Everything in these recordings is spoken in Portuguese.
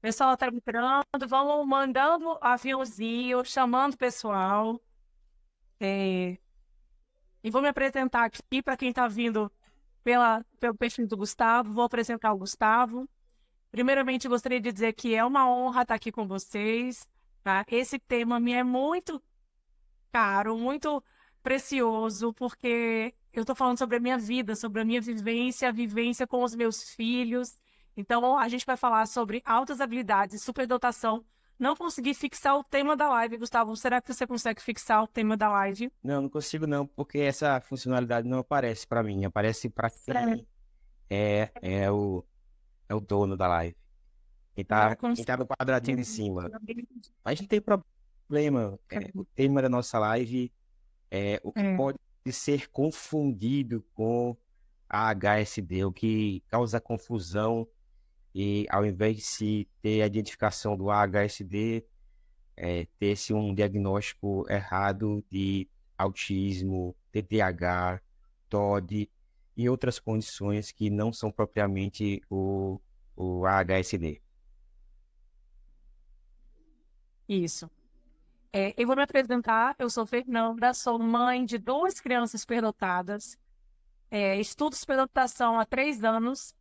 pessoal tá entrando, vão mandando aviãozinho, chamando o pessoal. É, e vou me apresentar aqui para quem está vindo pelo perfil do Gustavo. Vou apresentar o Gustavo. Primeiramente, gostaria de dizer que é uma honra estar aqui com vocês, tá? Esse tema me é muito caro, muito precioso, porque eu estou falando sobre a minha vida, sobre a minha vivência, a vivência com os meus filhos. Então, a gente vai falar sobre altas habilidades, superdotação. Não consegui fixar o tema da live, Gustavo. Será que você consegue fixar o tema da live? Não, não consigo não, porque essa funcionalidade não aparece para mim, aparece para Sério? quem é o dono da live. Quem Não tá, quem consigo. tá no quadradinho de cima. Mas não tem problema. O tema da nossa live é o que É, pode ser confundido com a HSD, o que causa confusão e ao invés de se ter a identificação do HSD, ter-se um diagnóstico errado de autismo, TDAH, TOD e outras condições que não são propriamente o AHSD. isso. Eu vou me apresentar. Eu sou Fernanda, sou mãe de duas crianças superdotadas. Estudo superdotação há 3 anos.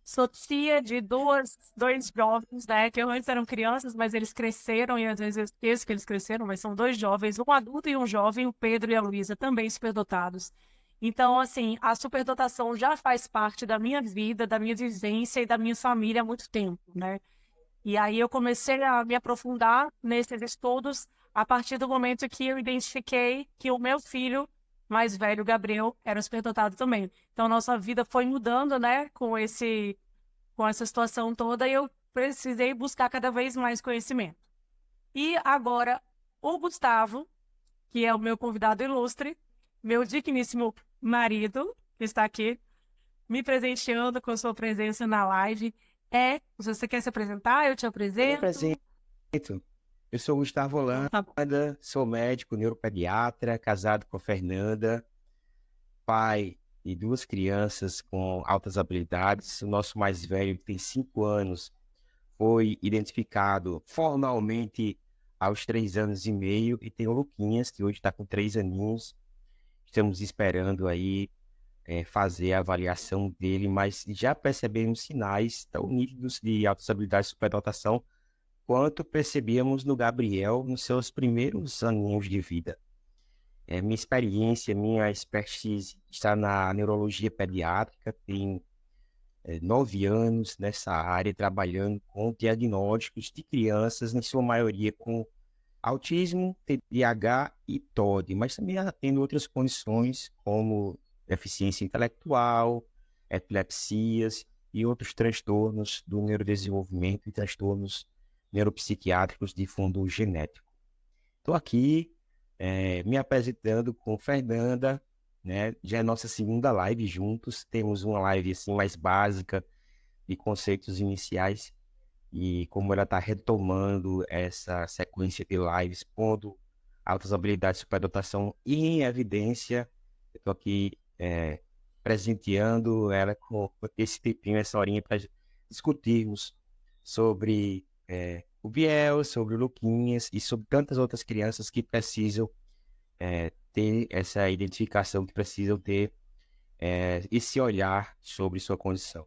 Sou tia de dois jovens, né? Que antes eram crianças, mas eles cresceram e às vezes eu esqueço que eles cresceram, mas são dois jovens, um adulto e um jovem, o Pedro e a Luísa, também superdotados. Então, assim, a superdotação já faz parte da minha vida, da minha vivência e da minha família há muito tempo, né? E aí eu comecei a me aprofundar nesses estudos a partir do momento que eu identifiquei que o meu filho mais velho, Gabriel, era superdotado também. Então, nossa vida foi mudando, né, com essa situação toda, e eu precisei buscar cada vez mais conhecimento. E agora, o Gustavo, que é o meu convidado ilustre, meu digníssimo marido, que está aqui, me presenteando com sua presença na live. Se você quer se apresentar, eu te Eu me apresento, apresento. eu sou Gustavo Então, Holanda, tá bom. sou médico, neuropediatra, casado com a Fernanda, pai de duas crianças com altas habilidades. O nosso mais velho, que tem 5 anos, foi identificado formalmente aos 3 anos e meio, e tem o Luquinhas, que hoje está com 3 aninhos. Estamos esperando aí fazer a avaliação dele, mas já percebemos sinais tão nítidos de altas habilidades de superdotação quanto percebíamos no Gabriel nos seus primeiros aninhos de vida. Minha experiência, minha expertise está na neurologia pediátrica, tem 9 anos nessa área, trabalhando com diagnósticos de crianças, em sua maioria com autismo, TDAH e TOD, mas também atendo outras condições como deficiência intelectual, epilepsias e outros transtornos do neurodesenvolvimento e transtornos neuropsiquiátricos de fundo genético. Estou aqui me apresentando com Fernanda, né? Já é nossa segunda live juntos, temos uma live assim mais básica de conceitos iniciais, e como ela está retomando essa sequência de lives, pondo altas habilidades de superdotação em evidência, eu estou aqui presenteando ela com esse tempinho, essa horinha para discutirmos sobre o Biel, sobre o Luquinhas e sobre tantas outras crianças que precisam ter essa identificação, que precisam ter esse olhar sobre sua condição.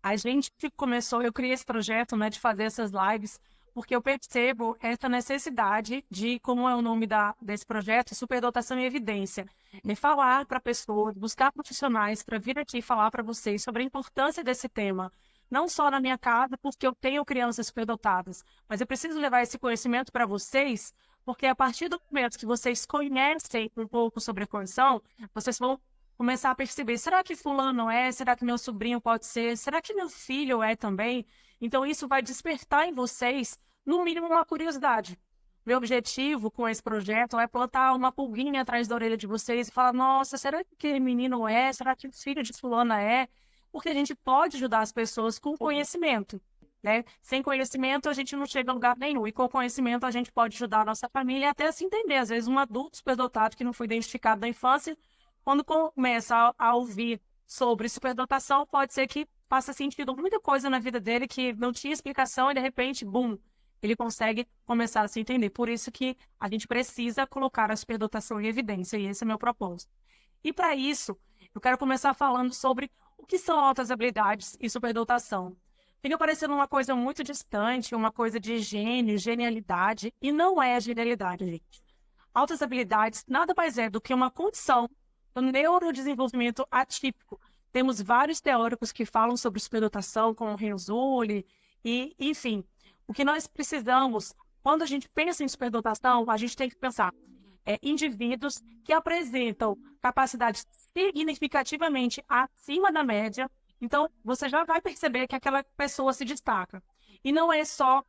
A gente começou, eu criei esse projeto, né, de fazer essas lives, porque eu percebo essa necessidade de, como é o nome desse projeto, superdotação e evidência, de falar para pessoas, buscar profissionais para vir aqui falar para vocês sobre a importância desse tema. Não só na minha casa, porque eu tenho crianças superdotadas, mas eu preciso levar esse conhecimento para vocês, porque a partir do momento que vocês conhecem um pouco sobre a condição, vocês vão começar a perceber, será que fulano é? Será que meu sobrinho pode ser? Será que meu filho é também? Então isso vai despertar em vocês, no mínimo, uma curiosidade. Meu objetivo com esse projeto é plantar uma pulguinha atrás da orelha de vocês e falar, nossa, será que aquele menino é? Será que o filho de fulana é? Porque a gente pode ajudar as pessoas com conhecimento, né? Sem conhecimento a gente não chega a lugar nenhum, e com conhecimento a gente pode ajudar a nossa família até a se entender. Às vezes um adulto superdotado que não foi identificado na infância, quando começa a ouvir sobre superdotação, pode ser que passa sentido muita coisa na vida dele que não tinha explicação e de repente, bum, ele consegue começar a se entender. Por isso que a gente precisa colocar a superdotação em evidência, e esse é o meu propósito. E para isso, eu quero começar falando sobre o que são altas habilidades e superdotação. Fica parecendo uma coisa muito distante, uma coisa de gênio, genialidade, e não é genialidade, gente. Altas habilidades nada mais é do que uma condição do neurodesenvolvimento atípico. Temos vários teóricos que falam sobre superdotação, como Renzulli, e, enfim, o que nós precisamos, quando a gente pensa em superdotação, a gente tem que pensar indivíduos que apresentam capacidades significativamente acima da média. Então, você já vai perceber que aquela pessoa se destaca. E não é só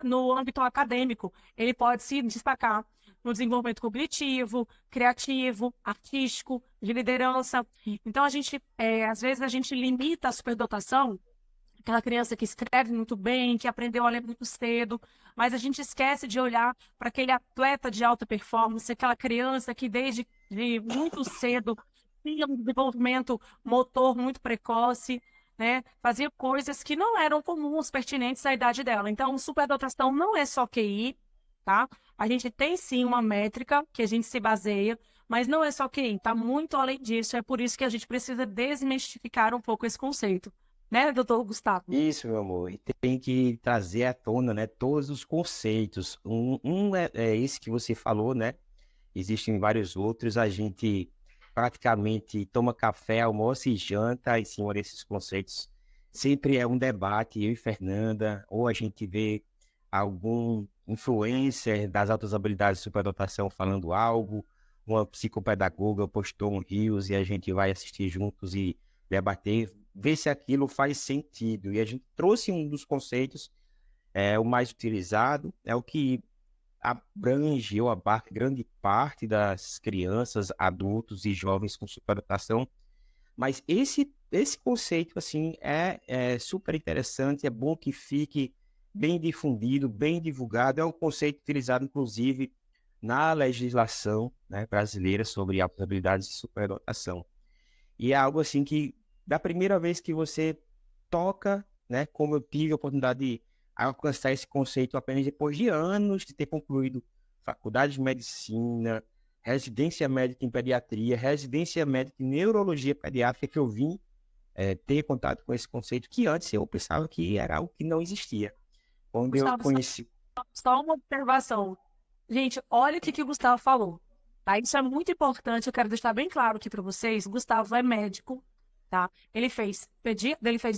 no âmbito acadêmico, ele pode se destacar no desenvolvimento cognitivo, criativo, artístico, de liderança. Então, às vezes, a gente limita a superdotação, aquela criança que escreve muito bem, que aprendeu a ler muito cedo, mas a gente esquece de olhar para aquele atleta de alta performance, aquela criança que desde muito cedo tinha um desenvolvimento motor muito precoce, né? Fazia coisas que não eram comuns, pertinentes à idade dela. Então, superdotação não é só QI, tá? A gente tem sim uma métrica que a gente se baseia, mas não é só QI, tá muito além disso. É por isso que a gente precisa desmistificar um pouco esse conceito. Né, doutor Gustavo? Isso, meu amor. E tem que trazer à tona, né, todos os conceitos. Um é esse que você falou, né? Existem vários outros. A gente praticamente toma café, almoça e janta em cima desses conceitos. Sempre é um debate, eu e Fernanda, ou a gente vê algum influencer das altas habilidades de superdotação falando algo, uma psicopedagoga postou um Reels e a gente vai assistir juntos e debater, ver se aquilo faz sentido. E a gente trouxe um dos conceitos, o mais utilizado, é o que abrange ou abarca grande parte das crianças, adultos e jovens com superdotação. Mas esse conceito assim é super interessante, é bom que fique bem difundido, bem divulgado. É um conceito utilizado, inclusive, na legislação, né, brasileira sobre altas habilidades de superdotação. E é algo assim que, da primeira vez que você toca, né, como eu tive a oportunidade de alcançar esse conceito apenas depois de anos de ter concluído faculdade de medicina, residência médica em pediatria, residência médica em neurologia pediátrica, que eu vim ter contato com esse conceito que antes eu pensava que era algo que não existia. Quando eu Gustavo, conheci... só uma observação. Gente, olha o que o Gustavo falou. Tá? Isso é muito importante, eu quero deixar bem claro aqui para vocês. Gustavo é médico, tá? Ele fez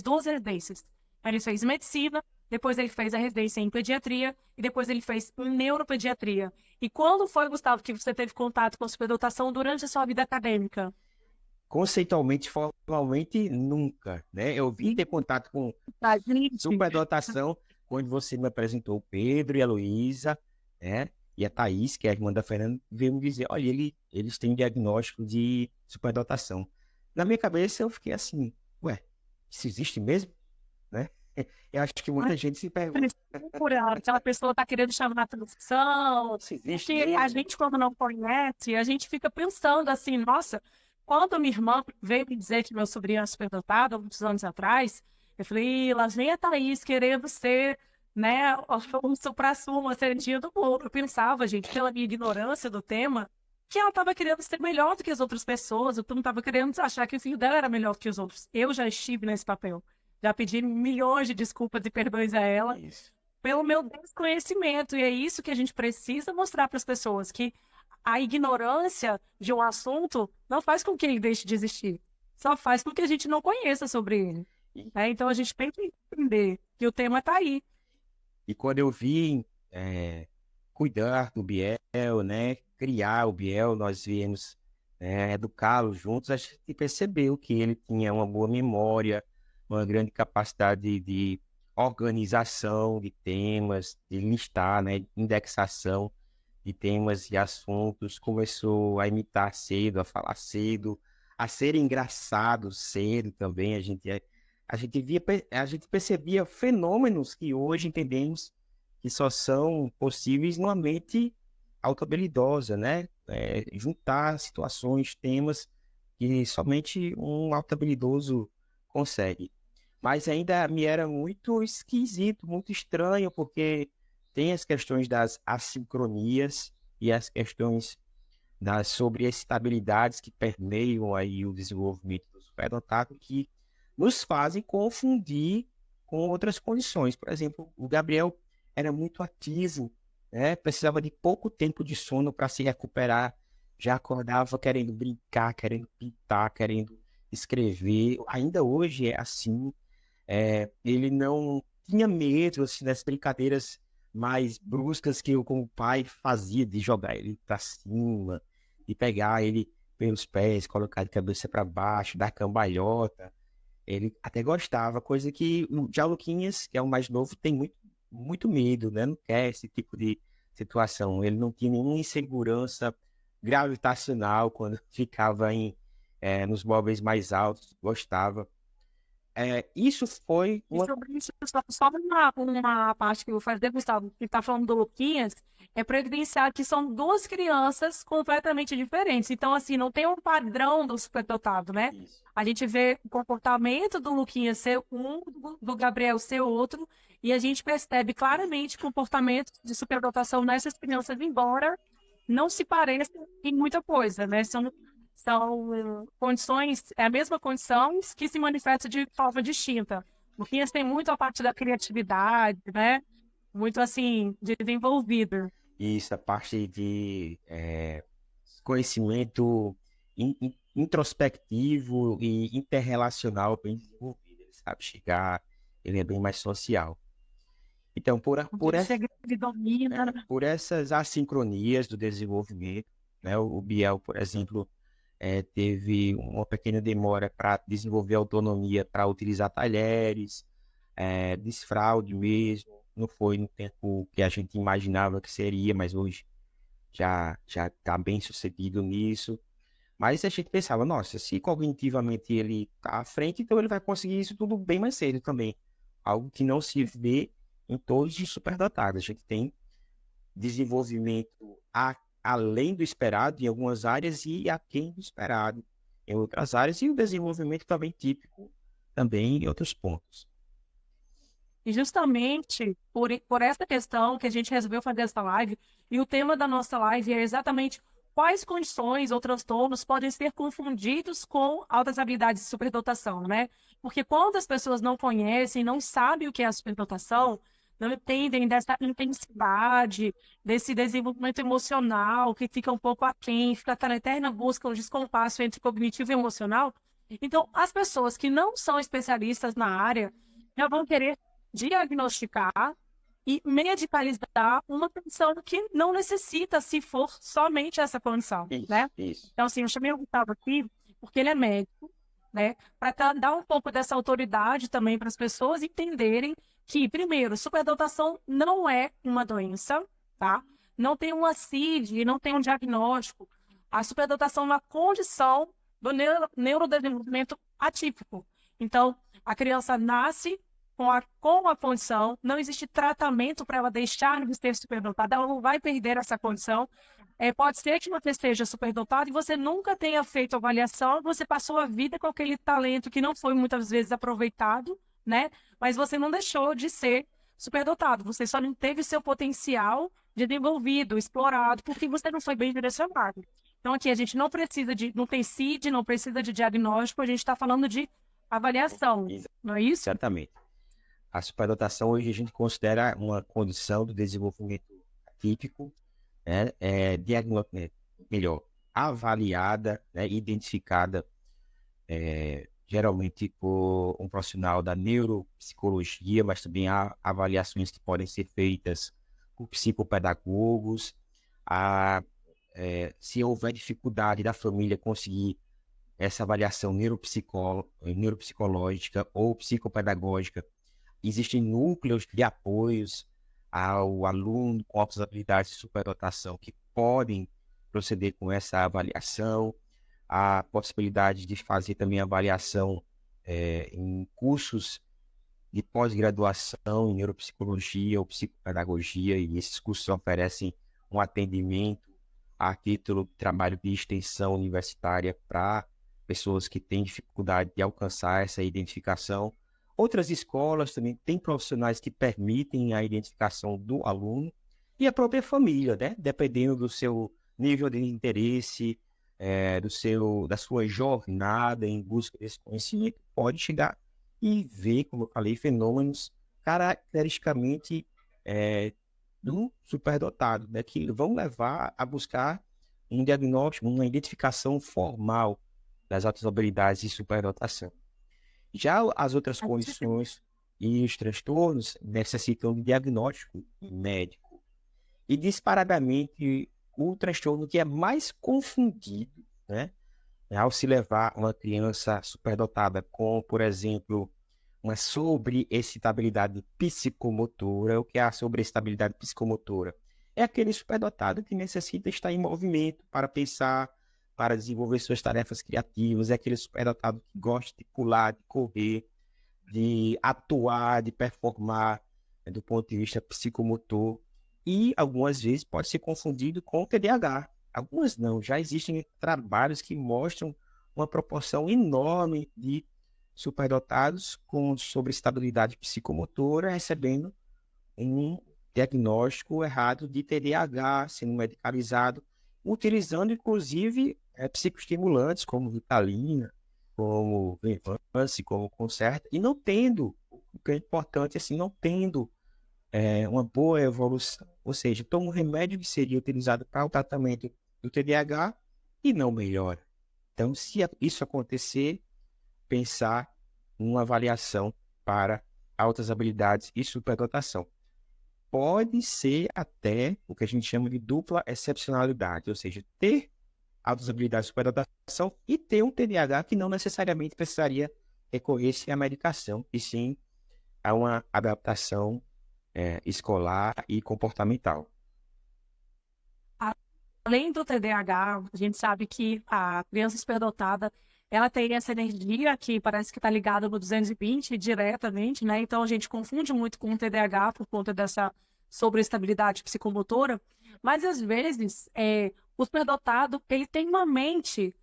2 residências. Ele fez medicina, depois ele fez a residência em pediatria e depois ele fez neuropediatria. E quando foi, Gustavo, que você teve contato com superdotação durante a sua vida acadêmica? Conceitualmente, formalmente, nunca, né? Eu vim ter contato com Tá, gente. superdotação quando você me apresentou o Pedro e a Luísa, né? E a Thaís, que é a irmã da Fernanda, veio me dizer, olha, eles têm diagnóstico de superdotação. Na minha cabeça, eu fiquei assim, ué, isso existe mesmo? Né? Eu acho que muita gente se pergunta, Aquela pessoa está querendo chamar a atenção. isso existe Porque a mesmo? gente, quando não conhece, a gente fica pensando assim, nossa, quando minha irmã veio me dizer que meu sobrinho era superdotado, há muitos anos atrás, eu falei, lá vem a Thaís querendo ser, né, o supra-sumo, a cereja do bolo. Eu pensava, gente, pela minha ignorância do tema, que ela estava querendo ser melhor do que as outras pessoas, eu não estava querendo achar que o filho dela era melhor que os outros. Eu já estive nesse papel. Já pedi milhões de desculpas e perdões a ela Isso. pelo meu desconhecimento. E é isso que a gente precisa mostrar para as pessoas, que a ignorância de um assunto não faz com que ele deixe de existir. Só faz com que a gente não conheça sobre ele. E, Né? Então a gente tem que entender que o tema está aí. e quando eu vim cuidar do Biel, né, criar o Biel, nós viemos educá-lo juntos, a gente percebeu que ele tinha uma boa memória, uma grande capacidade de organização de temas, de listar, né, indexação de temas e assuntos, começou a imitar cedo, a falar cedo, a ser engraçado cedo também. A gente percebia fenômenos que hoje entendemos que só são possíveis numa mente auto-habilidosa, né? Juntar situações, temas que somente um auto-habilidoso consegue. mas ainda me era muito esquisito, muito estranho, porque tem as questões das assincronias e as questões das sobreestabilidades que permeiam aí o desenvolvimento do superdotado que nos fazem confundir com outras condições. Por exemplo, o Gabriel era muito ativo, né? Precisava de pouco tempo de sono para se recuperar, já acordava querendo brincar, querendo pintar, querendo escrever. Ainda hoje é assim. Ele não tinha medo assim, das brincadeiras mais bruscas que eu, como pai, fazia de jogar ele para cima, de pegar ele pelos pés, colocar de cabeça para baixo, dar cambalhota. Ele até gostava, coisa que já o Luquinhas, que é o mais novo, tem muito, muito medo, né? Não quer esse tipo de situação. Ele não tinha nenhuma insegurança gravitacional quando ficava nos móveis mais altos, gostava. Isso foi E uma. sobre isso, só uma parte que eu vou fazer, Gustavo, que está falando do Luquinhas, é para evidenciar que são duas crianças completamente diferentes. Então, assim, não tem um padrão do superdotado, né? Isso. A gente vê o comportamento do Luquinhas ser um, do Gabriel ser outro, e a gente percebe claramente comportamento de superdotação nessas crianças, embora não se pareçam em muita coisa, né? São condições, é a mesma condição que se manifesta de forma distinta. Luquinhas tem muito a parte da criatividade, né? Muito assim, desenvolvida. Isso, a parte de conhecimento introspectivo e interrelacional bem desenvolvido. Ele sabe chegar, ele é bem mais social. Então, Ele chega e domina. por essas assincronias do desenvolvimento, né, o Biel, por exemplo, teve uma pequena demora para desenvolver autonomia para utilizar talheres, desfraude mesmo. Não foi no tempo que a gente imaginava que seria, mas hoje já está bem sucedido nisso. Mas a gente pensava, nossa, se cognitivamente ele está à frente, então ele vai conseguir isso tudo bem mais cedo também. Algo que não se vê em todos os superdotados. A gente tem desenvolvimento além do esperado em algumas áreas e aquém do esperado em outras áreas, e o desenvolvimento também típico também em outros pontos. E justamente por essa questão que a gente resolveu fazer essa live, e o tema da nossa live é exatamente quais condições ou transtornos podem ser confundidos com altas habilidades de superdotação, né? Porque quando as pessoas não conhecem, não sabem o que é a superdotação, não entendem dessa intensidade, desse desenvolvimento emocional que fica um pouco aquém, fica na eterna busca, um descompasso entre cognitivo e emocional. Então, as pessoas que não são especialistas na área já vão querer diagnosticar e medicalizar uma condição que não necessita, se for somente essa condição, Isso, né? isso. Então, assim, eu chamei o Gustavo aqui porque ele é médico, né? Para dar um pouco dessa autoridade também para as pessoas entenderem que, primeiro, superdotação não é uma doença, tá? Não tem uma CID, não tem um diagnóstico. A superdotação é uma condição do neurodesenvolvimento atípico. Então, a criança nasce com a condição, não existe tratamento para ela deixar de ser superdotada, ela não vai perder essa condição. Pode ser que você seja superdotado e você nunca tenha feito avaliação, você passou a vida com aquele talento que não foi muitas vezes aproveitado, né? Mas você não deixou de ser superdotado, você só não teve seu potencial desenvolvido, explorado, porque você não foi bem direcionado. Então, aqui a gente não tem CID, não precisa de diagnóstico, a gente está falando de avaliação, não é isso? Exatamente. A superdotação hoje a gente considera uma condição do desenvolvimento atípico, né, melhor, avaliada, né, identificada geralmente por um profissional da neuropsicologia, mas também há avaliações que podem ser feitas por psicopedagogos. Se houver dificuldade da família conseguir essa avaliação neuropsicológica ou psicopedagógica, existem núcleos de apoios ao aluno com altas habilidades de superdotação que podem proceder com essa avaliação. A possibilidade de fazer também avaliação em cursos de pós-graduação em neuropsicologia ou psicopedagogia, e esses cursos oferecem um atendimento a título de trabalho de extensão universitária para pessoas que têm dificuldade de alcançar essa identificação, Outras escolas também têm profissionais que permitem a identificação do aluno e a própria família, né? Dependendo do seu nível de interesse, da sua jornada em busca desse conhecimento, pode chegar e ver, como eu falei, fenômenos caracteristicamente do superdotado, né? Que vão levar a buscar um diagnóstico, uma identificação formal das altas habilidades e superdotação. Já as outras condições e os transtornos necessitam de diagnóstico médico. E disparadamente, o transtorno que é mais confundido, né, ao se levar uma criança superdotada com, por exemplo, uma sobreexcitabilidade psicomotora. O que é a sobreexcitabilidade psicomotora? É aquele superdotado que necessita estar em movimento para pensar, para desenvolver suas tarefas criativas. É aquele superdotado que gosta de pular, de correr, de atuar, de performar, né, do ponto de vista psicomotor. E algumas vezes pode ser confundido com o TDAH. Algumas não. Já existem trabalhos que mostram uma proporção enorme de superdotados com sobreestabilidade psicomotora recebendo um diagnóstico errado de TDAH, sendo medicalizado, utilizando inclusive psicoestimulantes como Ritalina, como Venvance, como Concerta, e não tendo, o que é importante, assim, não tendo uma boa evolução. Ou seja, toma um remédio que seria utilizado para o tratamento do TDAH e não melhora. Então, se isso acontecer, pensar numa avaliação para altas habilidades e superdotação. Pode ser até o que a gente chama de dupla excepcionalidade, ou seja, ter altas habilidades e superdotação e ter um TDAH que não necessariamente precisaria recorrer-se à medicação, e sim a uma adaptação escolar e comportamental. Além do TDAH, a gente sabe que a criança superdotada, ela tem essa energia que parece que está ligada no 220 diretamente, né? Então a gente confunde muito com o TDAH por conta dessa sobreestabilidade psicomotora, mas às vezes o superdotado, ele tem uma mente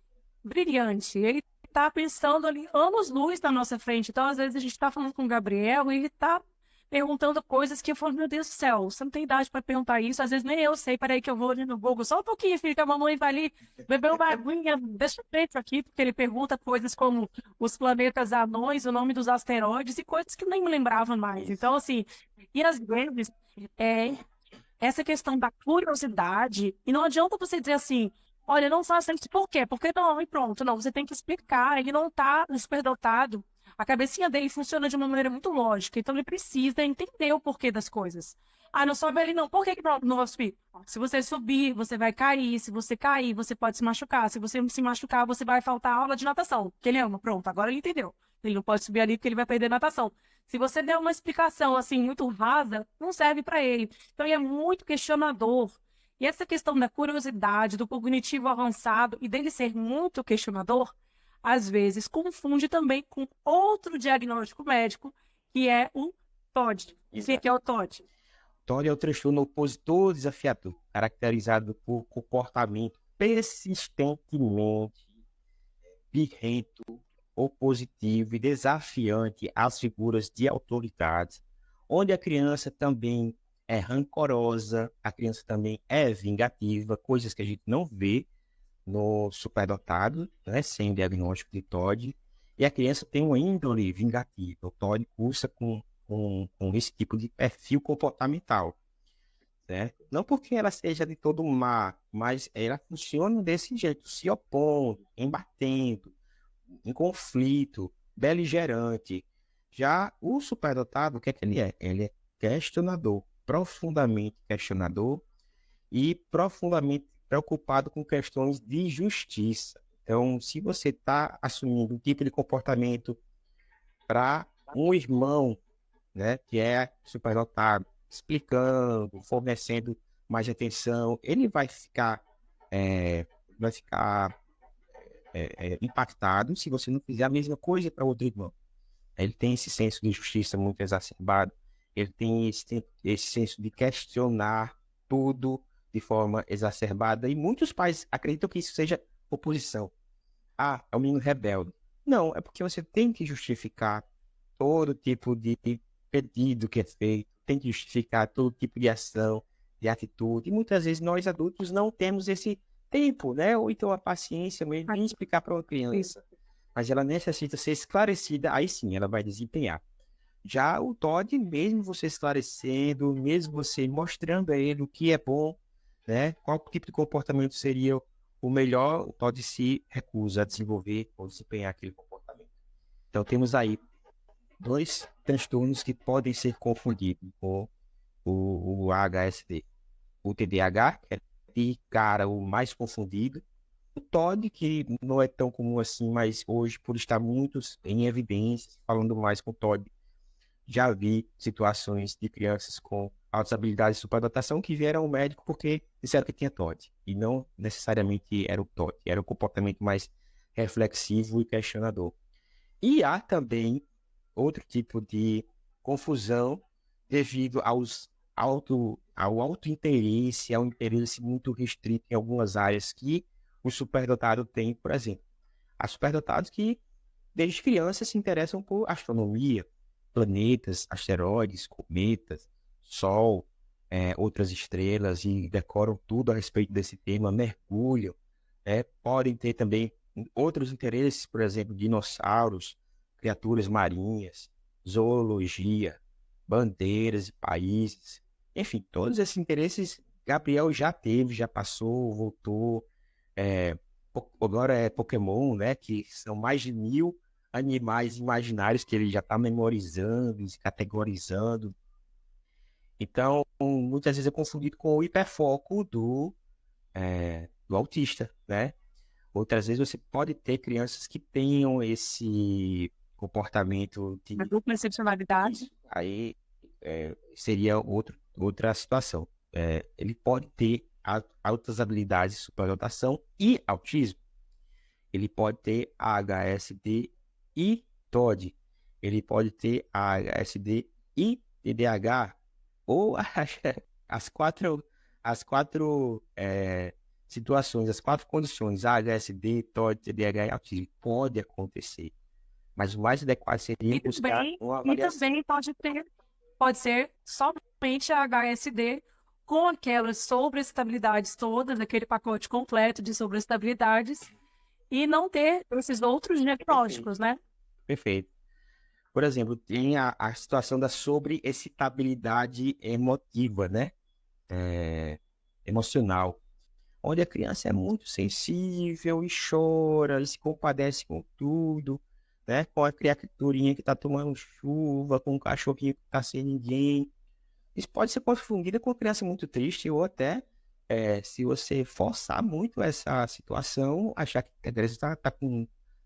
brilhante, ele está pensando ali anos-luz na nossa frente. Então às vezes a gente está falando com o Gabriel e ele está perguntando coisas que eu falo, meu Deus do céu, você não tem idade para perguntar isso, às vezes nem eu sei, peraí que eu vou ali no Google, só um pouquinho, filho, que a mamãe vai ali beber uma aguinha, deixa eu ver aqui, porque ele pergunta coisas como os planetas anões, o nome dos asteroides e coisas que nem me lembrava mais. Então, assim, e às vezes, é, essa questão da curiosidade, e não adianta você dizer assim, olha, não faça isso, por quê? Porque não, e pronto, não, você tem que explicar, ele não está superdotado, a cabecinha dele funciona de uma maneira muito lógica, então ele precisa entender o porquê das coisas. Ah, não sobe ali não, por que que não vai subir? Se você subir, você vai cair, se você cair, você pode se machucar, se você se machucar, você vai faltar aula de natação, que ele ama, pronto, agora ele entendeu. Ele não pode subir ali porque ele vai perder natação. Se você der uma explicação assim muito rasa, não serve para ele. Então ele é muito questionador. E essa questão da curiosidade, do cognitivo avançado e dele ser muito questionador, às vezes confunde também com outro diagnóstico médico, que é o TOD. O que é o TOD? TOD é o transtorno opositor desafiador, caracterizado por comportamento persistentemente birrento, opositivo e desafiante às figuras de autoridade, onde a criança também é rancorosa, a criança também é vingativa, coisas que a gente não vê no superdotado, né, sem diagnóstico de TOD, e a criança tem uma índole vingativa. O TOD cursa com esse tipo de perfil comportamental, certo? Não porque ela seja de todo má, mas ela funciona desse jeito, se opondo, embatendo, em conflito, beligerante. Já o superdotado, o que é que ele é? Ele é questionador, profundamente questionador e profundamente preocupado com questões de justiça. Então, se você está assumindo um tipo de comportamento para um irmão, né, que é superdotado, explicando, fornecendo mais atenção, ele vai ficar impactado se você não fizer a mesma coisa para outro irmão. Ele tem esse senso de justiça muito exacerbado, ele tem esse senso de questionar tudo de forma exacerbada, e muitos pais acreditam que isso seja oposição. Ah, é um menino rebelde. Não, é porque você tem que justificar todo tipo de pedido que é feito, tem que justificar todo tipo de ação, de atitude. E muitas vezes nós adultos não temos esse tempo, né? Ou então a paciência mesmo em explicar para uma criança. Mas ela necessita ser esclarecida, aí sim ela vai desempenhar. Já o Todd, mesmo você esclarecendo, mesmo você mostrando a ele o que é bom, né? Qual tipo de comportamento seria o melhor, o Todd se recusa a desenvolver ou desempenhar aquele comportamento. Então temos aí dois transtornos que podem ser confundidos com o AHSD. O TDAH, que é de cara o mais confundido. O TOD, que não é tão comum assim, mas hoje, por estar muitos em evidências, falando mais com o TOD, já vi situações de crianças com altas habilidades de superdotação que vieram ao médico porque disseram que tinha TOD. E não necessariamente era o TOD, era o comportamento mais reflexivo e questionador. E há também outro tipo de confusão devido ao alto interesse, ao interesse muito restrito em algumas áreas que o superdotado tem, por exemplo. Há superdotados que, desde crianças, se interessam por astronomia, planetas, asteroides, cometas, Sol, outras estrelas, e decoram tudo a respeito desse tema, mergulham, podem ter também outros interesses, por exemplo, dinossauros, criaturas marinhas, zoologia, bandeiras e países. Enfim, todos esses interesses Gabriel já teve, já passou, voltou. Agora é Pokémon, né? Que são mais de 1.000 animais imaginários que ele já está memorizando, categorizando. Então, muitas vezes é confundido com o hiperfoco do autista, né? Outras vezes você pode ter crianças que tenham esse comportamento de... A dupla excepcionalidade. Aí seria outra situação. Ele pode ter altas habilidades de superdotação e autismo. Ele pode ter AHSD e TOD. Ele pode ter AHSD e TDAH. Ou as quatro situações, as 4 condições, AHSD, TOD, TDAH e autismo. Pode acontecer. Mas o mais adequado seria buscar uma avaliação. E também pode ser somente a HSD com aquelas sobreestabilidades todas, aquele pacote completo de sobreestabilidades, e não ter esses outros diagnósticos, né? Perfeito. Por exemplo, tem a situação da sobreexcitabilidade emotiva, né? Emocional, onde a criança é muito sensível e chora, e se compadece com tudo, né? Com a criaturinha que está tomando chuva, com o cachorrinho que está sem ninguém. Isso pode ser confundida com uma criança muito triste ou até, se você forçar muito essa situação, achar que a criança tá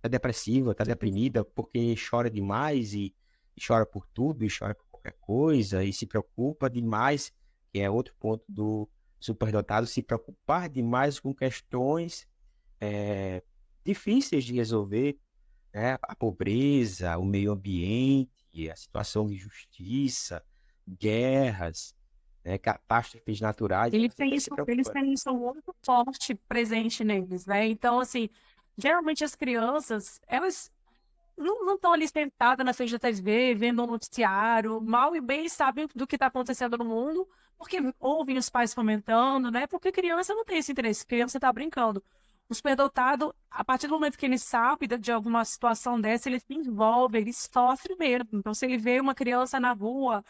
depressiva, está deprimida porque chora demais e chora por tudo, e chora por qualquer coisa, e se preocupa demais, que é outro ponto do superdotado, se preocupar demais com questões difíceis de resolver, né? A pobreza, o meio ambiente, a situação de justiça, guerras, né? Catástrofes naturais. Eles têm isso muito forte presente neles, né? Então, assim, geralmente as crianças, elas não estão ali sentadas na frente da TV, vendo um noticiário, mal e bem sabem do que está acontecendo no mundo, porque ouvem os pais comentando, né? Porque criança não tem esse interesse, criança está brincando. O superdotado, a partir do momento que ele sabe de alguma situação dessa, ele se envolve, ele sofre mesmo. Então, se ele vê uma criança na rua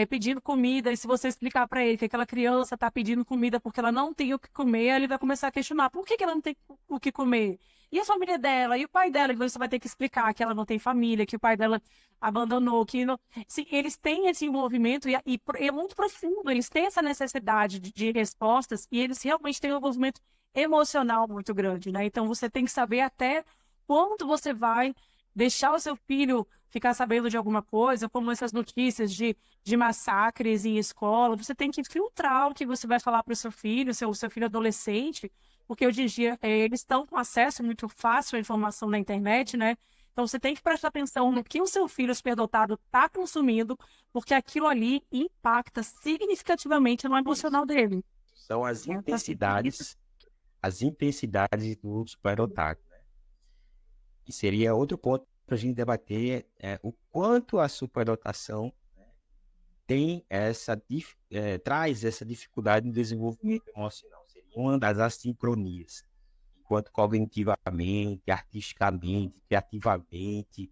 pedindo comida, e se você explicar para ele que aquela criança está pedindo comida porque ela não tem o que comer, ele vai começar a questionar por que ela não tem o que comer? E a família dela, e o pai dela, e você vai ter que explicar que ela não tem família, que o pai dela abandonou, que não... Sim, eles têm esse envolvimento e é muito profundo, eles têm essa necessidade de respostas e eles realmente têm um envolvimento emocional muito grande, né? Então você tem que saber até quando você vai deixar o seu filho ficar sabendo de alguma coisa, como essas notícias de massacres em escola, você tem que filtrar o que você vai falar para o seu filho, seu filho adolescente, porque hoje em dia eles estão com acesso muito fácil à informação na internet, né? Então você tem que prestar atenção no que o seu filho superdotado está consumindo, porque aquilo ali impacta significativamente no emocional dele. São as intensidades do superdotado, né? E seria outro ponto para a gente debater o quanto a superdotação traz essa dificuldade no desenvolvimento emocional. Seria uma das assincronias, enquanto cognitivamente, artisticamente, criativamente,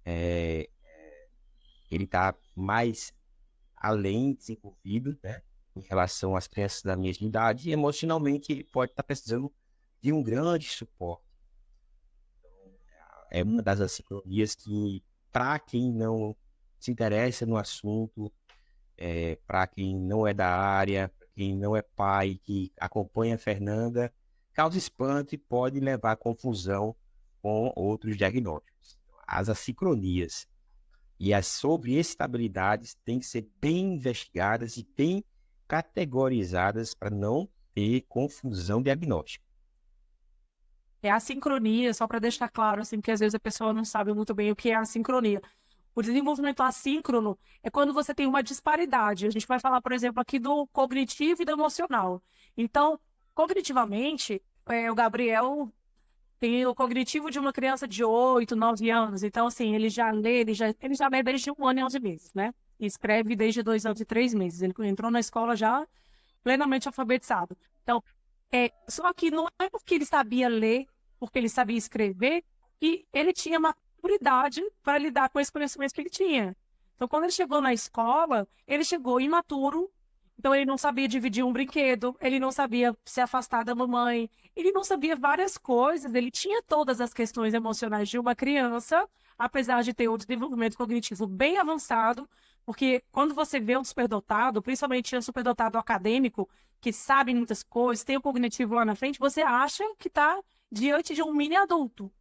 ele está mais além desenvolvido, né, em relação às crianças da mesma idade, e emocionalmente ele pode estar precisando de um grande suporte. É uma das assincronias que, para quem não se interessa no assunto, para quem não é da área, para quem não é pai, que acompanha a Fernanda, causa espanto e pode levar a confusão com outros diagnósticos. As assincronias e as sobreestabilidades têm que ser bem investigadas e bem categorizadas para não ter confusão diagnóstica. É a sincronia, só para deixar claro, assim, porque às vezes a pessoa não sabe muito bem o que é a sincronia. O desenvolvimento assíncrono é quando você tem uma disparidade. A gente vai falar, por exemplo, aqui do cognitivo e do emocional. Então, cognitivamente, o Gabriel tem o cognitivo de uma criança de 8, 9 anos. Então, assim, ele já lê desde 1 ano e 11 meses, né? E escreve desde 2 anos e 3 meses. Ele entrou na escola já plenamente alfabetizado. Então, só que não é porque ele sabia ler, porque ele sabia escrever, que ele tinha maturidade para lidar com esse conhecimento que ele tinha. Então, quando ele chegou na escola, ele chegou imaturo, então ele não sabia dividir um brinquedo, ele não sabia se afastar da mamãe, ele não sabia várias coisas, ele tinha todas as questões emocionais de uma criança, apesar de ter um desenvolvimento cognitivo bem avançado, porque quando você vê um superdotado, principalmente um superdotado acadêmico, que sabe muitas coisas, tem o cognitivo lá na frente, você acha que está diante de um mini adulto.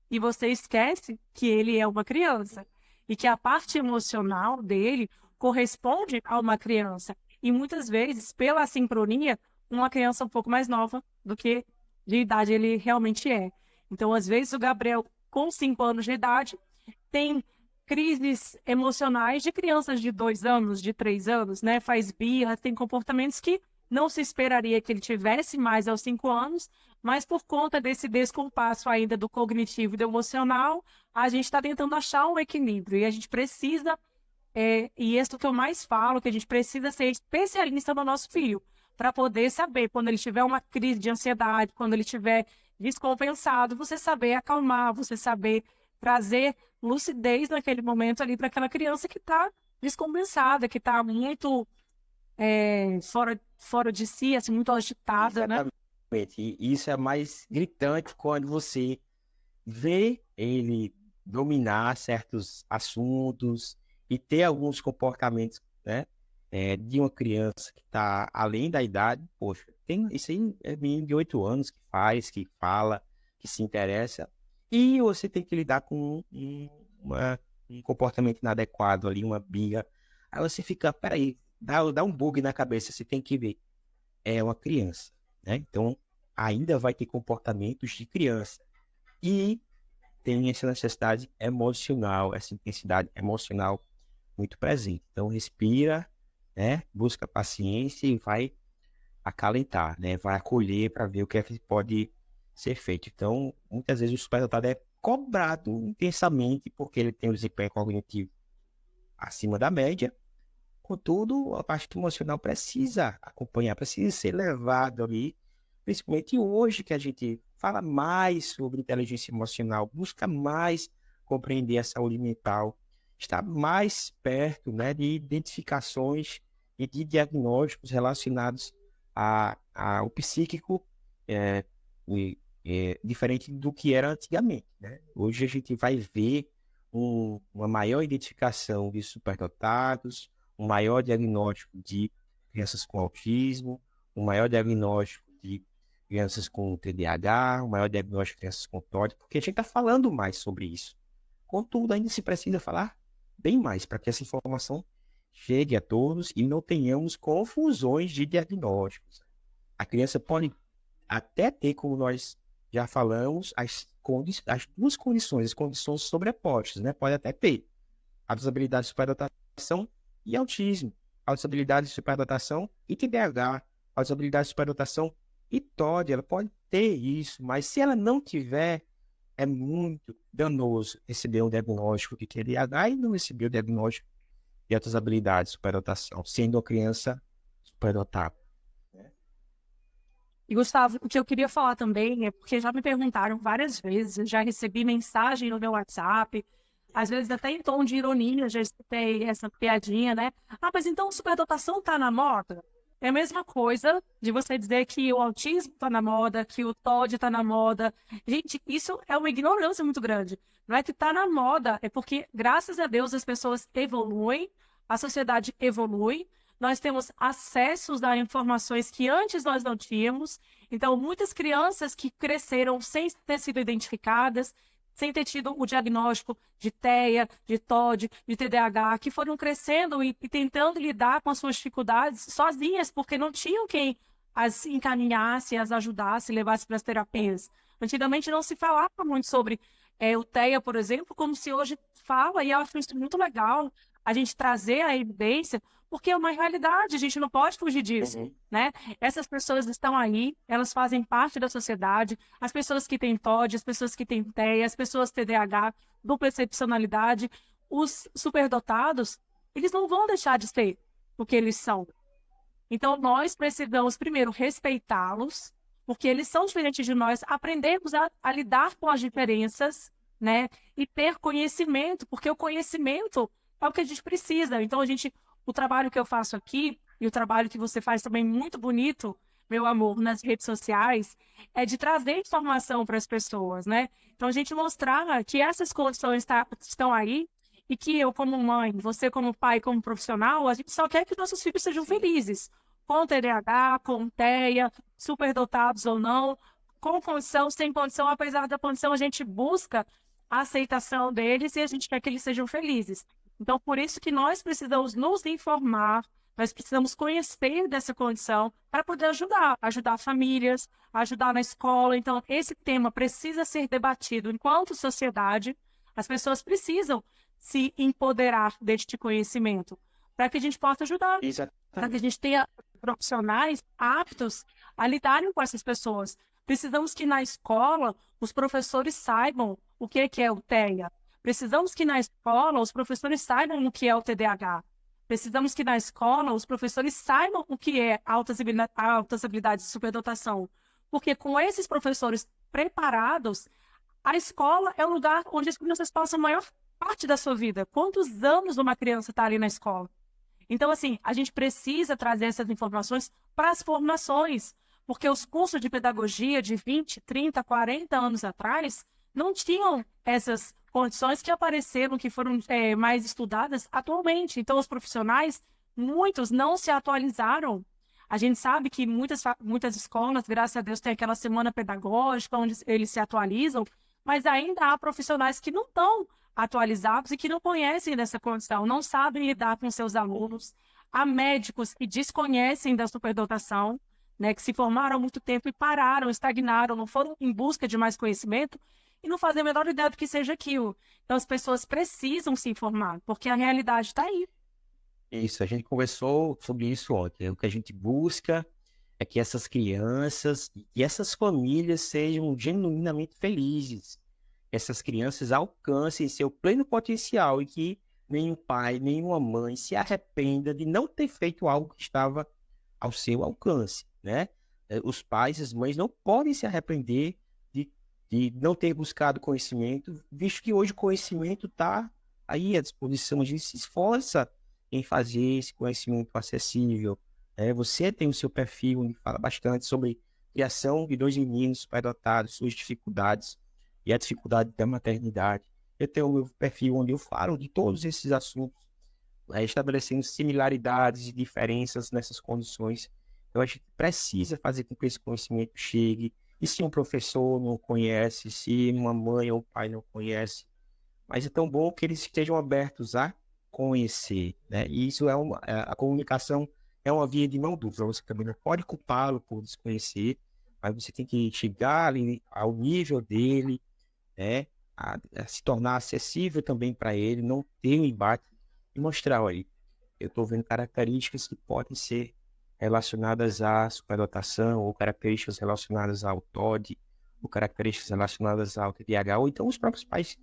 E você esquece que ele é uma criança. E que a parte emocional dele corresponde a uma criança. E muitas vezes, pela sincronia, uma criança um pouco mais nova do que de idade ele realmente é. Então, às vezes, o Gabriel, com 5 anos de idade, tem crises emocionais de crianças de 2 anos, de 3 anos, né? Faz birra, tem comportamentos que não se esperaria que ele tivesse mais aos 5 anos, mas por conta desse descompasso ainda do cognitivo e do emocional, a gente está tentando achar um equilíbrio e a gente precisa, e isso que eu mais falo, que a gente precisa ser especialista no nosso filho, para poder saber quando ele tiver uma crise de ansiedade, quando ele estiver descompensado, você saber acalmar, você saber trazer lucidez naquele momento ali para aquela criança que está descompensada, que está muito fora de si, assim, muito agitada, né? Exatamente. E isso é mais gritante quando você vê ele dominar certos assuntos e ter alguns comportamentos, né, de uma criança que está além da idade. Poxa, isso aí é menino de 8 anos que faz, que fala, que se interessa, e você tem que lidar com um comportamento inadequado ali, uma birra. Aí você fica, peraí, dá um bug na cabeça, você tem que ver. É uma criança, né? Então, ainda vai ter comportamentos de criança. E tem essa necessidade emocional, essa intensidade emocional muito presente. Então, respira, né? Busca paciência e vai acalentar, né? Vai acolher para ver o que é que pode ser feito. Então, muitas vezes o superdotado é cobrado intensamente porque ele tem um desempenho cognitivo acima da média. Contudo, a parte emocional precisa acompanhar, precisa ser levado ali, principalmente hoje que a gente fala mais sobre inteligência emocional, busca mais compreender a saúde mental, está mais perto, né, de identificações e de diagnósticos relacionados ao psíquico, diferente do que era antigamente, né? Hoje a gente vai ver uma maior identificação de superdotados, um maior diagnóstico de crianças com autismo, um maior diagnóstico de crianças com TDAH, um maior diagnóstico de crianças com TOD, porque a gente está falando mais sobre isso. Contudo, ainda se precisa falar bem mais para que essa informação chegue a todos e não tenhamos confusões de diagnósticos. A criança pode até ter, como nós já falamos, as duas condições, as condições sobrepostas, né? Pode até ter a desabilidade de superdotação e autismo, a desabilidade de superdotação e TDAH, a desabilidade de superdotação e TOD. Ela pode ter isso, mas se ela não tiver, é muito danoso receber um diagnóstico de TDAH e não receber o diagnóstico de outras habilidades de superdotação, sendo uma criança superdotada. E, Gustavo, o que eu queria falar também é porque já me perguntaram várias vezes, eu já recebi mensagem no meu WhatsApp, às vezes até em tom de ironia, já escutei essa piadinha, né? Ah, mas então superdotação está na moda? É a mesma coisa de você dizer que o autismo está na moda, que o TOD está na moda. Gente, isso é uma ignorância muito grande. Não é que está na moda, é porque, graças a Deus, as pessoas evoluem, a sociedade evolui, nós temos acessos a informações que antes nós não tínhamos. Então, muitas crianças que cresceram sem ter sido identificadas, sem ter tido o diagnóstico de TEA, de TOD, de TDAH, que foram crescendo e tentando lidar com as suas dificuldades sozinhas, porque não tinham quem as encaminhasse, as ajudasse, levasse para as terapias. Antigamente não se falava muito sobre o TEA, por exemplo, como se hoje fala, e eu acho isso muito legal, a gente trazer a evidência, porque é uma realidade, a gente não pode fugir disso, né? Essas pessoas estão aí, elas fazem parte da sociedade, as pessoas que têm TOD, as pessoas que têm TEA, as pessoas TDAH, dupla excepcionalidade, os superdotados, eles não vão deixar de ser o que eles são. Então, nós precisamos, primeiro, respeitá-los, porque eles são diferentes de nós, aprendermos a lidar com as diferenças, né? E ter conhecimento, porque o conhecimento é o que a gente precisa. Então, o trabalho que eu faço aqui, e o trabalho que você faz também muito bonito, meu amor, nas redes sociais, é de trazer informação para as pessoas, né? Então, a gente mostrar que essas condições estão aí, e que eu, como mãe, você, como pai, como profissional, a gente só quer que nossos filhos sejam felizes com TDAH, com TEA, superdotados ou não, com condição, sem condição, apesar da condição, a gente busca a aceitação deles e a gente quer que eles sejam felizes. Então, por isso que nós precisamos nos informar, nós precisamos conhecer dessa condição para poder ajudar famílias, ajudar na escola. Então, esse tema precisa ser debatido enquanto sociedade. As pessoas precisam se empoderar deste conhecimento para que a gente possa ajudar, para que a gente tenha profissionais aptos a lidarem com essas pessoas. Precisamos que na escola os professores saibam o que é o TEA. Precisamos que na escola os professores saibam o que é o TDAH. Precisamos que na escola os professores saibam o que é altas habilidades de superdotação. Porque com esses professores preparados, a escola é o lugar onde as crianças passam a maior parte da sua vida. Quantos anos uma criança está ali na escola? Então, assim, a gente precisa trazer essas informações para as formações, porque os cursos de pedagogia de 20, 30, 40 anos atrás não tinham essas condições que apareceram, que foram mais estudadas atualmente. Então, os profissionais, muitos não se atualizaram. A gente sabe que muitas escolas, graças a Deus, têm aquela semana pedagógica onde eles se atualizam, mas ainda há profissionais que não estão atualizados e que não conhecem dessa condição, não sabem lidar com seus alunos. Há médicos que desconhecem da superdotação, né, que se formaram há muito tempo e pararam, estagnaram, não foram em busca de mais conhecimento e não fazem a menor ideia do que seja aquilo. Então, as pessoas precisam se informar, porque a realidade está aí. Isso, a gente conversou sobre isso ontem. O que a gente busca é que essas crianças e essas famílias sejam genuinamente felizes. Essas crianças alcancem seu pleno potencial e que nenhum pai, nenhuma mãe se arrependa de não ter feito algo que estava ao seu alcance, né? Os pais e as mães não podem se arrepender de não ter buscado conhecimento, visto que hoje o conhecimento está aí à disposição. A gente se esforça em fazer esse conhecimento acessível. Você tem o seu perfil onde fala bastante sobre criação de dois meninos superdotados, suas dificuldades e a dificuldade da maternidade. Eu tenho o meu perfil onde eu falo de todos esses assuntos, estabelecendo similaridades e diferenças nessas condições. Então, a gente precisa fazer com que esse conhecimento chegue. E se um professor não conhece, se uma mãe ou um pai não conhece, mas é tão bom que eles estejam abertos a conhecer, né? E isso a comunicação é uma via de mão dupla. Você também não pode culpá-lo por desconhecer, mas você tem que chegar ali ao nível dele, né? A se tornar acessível também para ele, não ter um embate e mostrar, olha, eu estou vendo características que podem ser relacionadas à superdotação ou características relacionadas ao TOD ou características relacionadas ao TDAH, ou então os próprios pais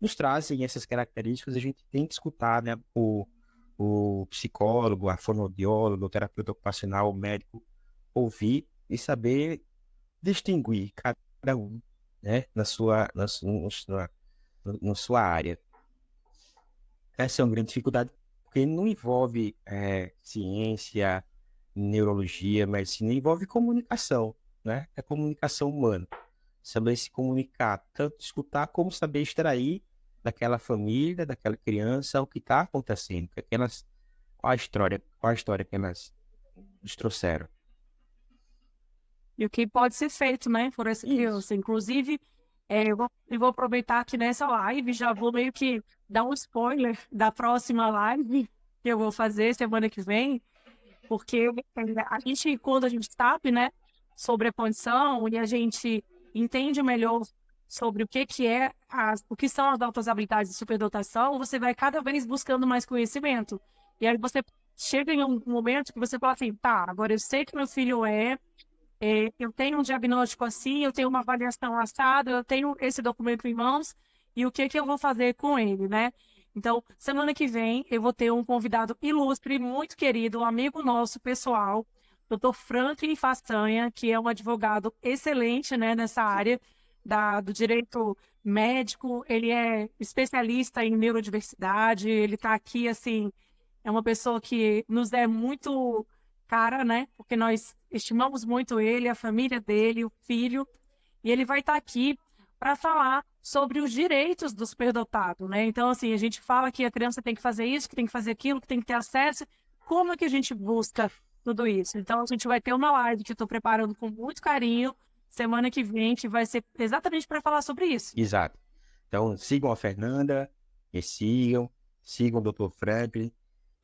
nos trazem essas características, a gente tem que escutar, né, o psicólogo, a fonoaudióloga, o terapeuta ocupacional, o médico, ouvir e saber distinguir cada um, né, na sua área. Essa é uma grande dificuldade, porque não envolve ciência, neurologia, medicina, envolve comunicação, né? É comunicação humana. Saber se comunicar, tanto escutar como saber extrair daquela família, daquela criança, o que está acontecendo, qual a história que elas nos trouxeram. E o que pode ser feito, né, por essa criança. Inclusive, eu vou aproveitar que nessa live já vou meio que dar um spoiler da próxima live que eu vou fazer semana que vem, porque quando a gente sabe, né, sobre a condição e a gente entende melhor sobre o que são as altas habilidades de superdotação, você vai cada vez buscando mais conhecimento. E aí você chega em um momento que você fala assim, tá, agora eu sei que meu filho eu tenho um diagnóstico assim, eu tenho uma avaliação assada, eu tenho esse documento em mãos, e o que que eu vou fazer com ele, né? Então, semana que vem, eu vou ter um convidado ilustre, muito querido, um amigo nosso, pessoal, Dr. Franklin Façanha, que é um advogado excelente, né, nessa área do direito médico. Ele é especialista em neurodiversidade, ele está aqui, assim, é uma pessoa que nos é muito cara, né? Porque nós estimamos muito ele, a família dele, o filho, e ele vai estar aqui para falar sobre os direitos do superdotado, né? Então, assim, a gente fala que a criança tem que fazer isso, que tem que fazer aquilo, que tem que ter acesso. Como é que a gente busca tudo isso? Então, a gente vai ter uma live que eu estou preparando com muito carinho, semana que vem, que vai ser exatamente para falar sobre isso. Exato. Então, sigam a Fernanda, sigam o Dr. Franklin,